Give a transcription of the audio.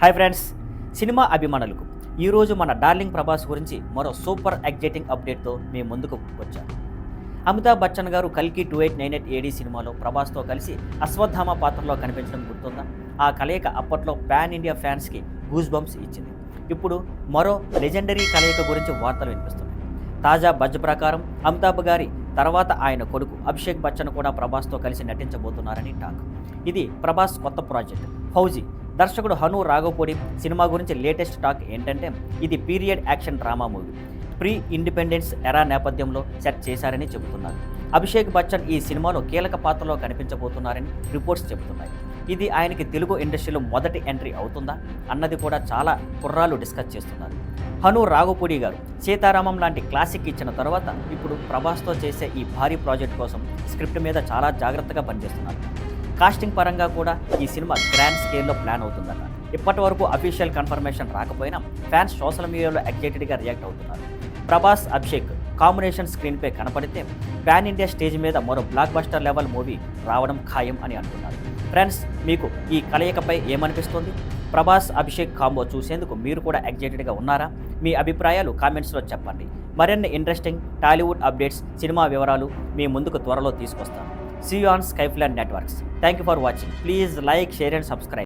Hi friends, cinema అభిమానులకు ఈరోజు మన డార్లింగ్ ప్రభాస్ గురించి మరో సూపర్ ఎగ్జైటింగ్ అప్డేట్తో మీ ముందుకు వచ్చాను. అమితాబ్ బచ్చన్ గారు కల్కి 2898 ఏడీ సినిమాలో ప్రభాస్తో కలిసి అశ్వత్థామ పాత్రలో కనిపించడం గుర్తుందా? ఆ కలయిక అప్పట్లో పాన్ ఇండియా ఫ్యాన్స్కి గూస్ బంప్స్ ఇచ్చింది. ఇప్పుడు మరో లెజెండరీ కలయిక గురించి వార్తలు వినిపిస్తున్నాయి. తాజా బజ్ ప్రకారం అమితాబ్ గారి తర్వాత ఆయన కొడుకు అభిషేక్ బచ్చన్ కూడా ప్రభాస్తో కలిసి నటించబోతున్నారని టాక్. ఇది ప్రభాస్ కొత్త ప్రాజెక్ట్ ఫౌజీ. దర్శకుడు హను రాఘవపూడి సినిమా గురించి లేటెస్ట్ టాక్ ఏంటంటే ఇది period action drama movie. Pre independence ఎరా నేపథ్యంలో సెట్ చేశారని చెబుతున్నారు. అభిషేక్ బచ్చన్ ఈ సినిమాలో కీలక పాత్రలో కనిపించబోతున్నారని రిపోర్ట్స్ చెబుతున్నాయి. ఇది ఆయనకి తెలుగు ఇండస్ట్రీలో మొదటి ఎంట్రీ అవుతుందా అన్నది కూడా చాలా కుర్రాలు డిస్కస్ చేస్తున్నారు. హను రాఘవపూడి గారు సీతారామం లాంటి క్లాసిక్ ఇచ్చిన తర్వాత ఇప్పుడు ప్రభాస్తో చేసే ఈ భారీ ప్రాజెక్ట్ కోసం స్క్రిప్ట్ మీద చాలా జాగ్రత్తగా పనిచేస్తున్నారు. కాస్టింగ్ పరంగా కూడా ఈ సినిమా గ్రాండ్ స్కేల్లో ప్లాన్ అవుతుందట. ఇప్పటి వరకు అఫీషియల్ కన్ఫర్మేషన్ రాకపోయినా ఫ్యాన్స్ సోషల్ మీడియాలో ఎగ్జైటెడ్గా రియాక్ట్ అవుతున్నారు. ప్రభాస్ అభిషేక్ కాంబినేషన్ స్క్రీన్పై కనపడితే పాన్ ఇండియా స్టేజ్ మీద మరో బ్లాక్ బస్టర్ లెవెల్ మూవీ రావడం ఖాయం అని అంటున్నారు. ఫ్రెండ్స్, మీకు ఈ కలయికపై ఏమనిపిస్తుంది? ప్రభాస్ అభిషేక్ కాంబో చూసేందుకు మీరు కూడా ఎగ్జైటెడ్గా ఉన్నారా? మీ అభిప్రాయాలు కామెంట్స్లో చెప్పండి. మరిన్ని ఇంట్రెస్టింగ్ టాలీవుడ్ అప్డేట్స్, సినిమా వివరాలు మీ ముందుకు త్వరలో తీసుకొస్తాను. See you on Skyfland Networks. Thank you for watching. Please like, share and subscribe.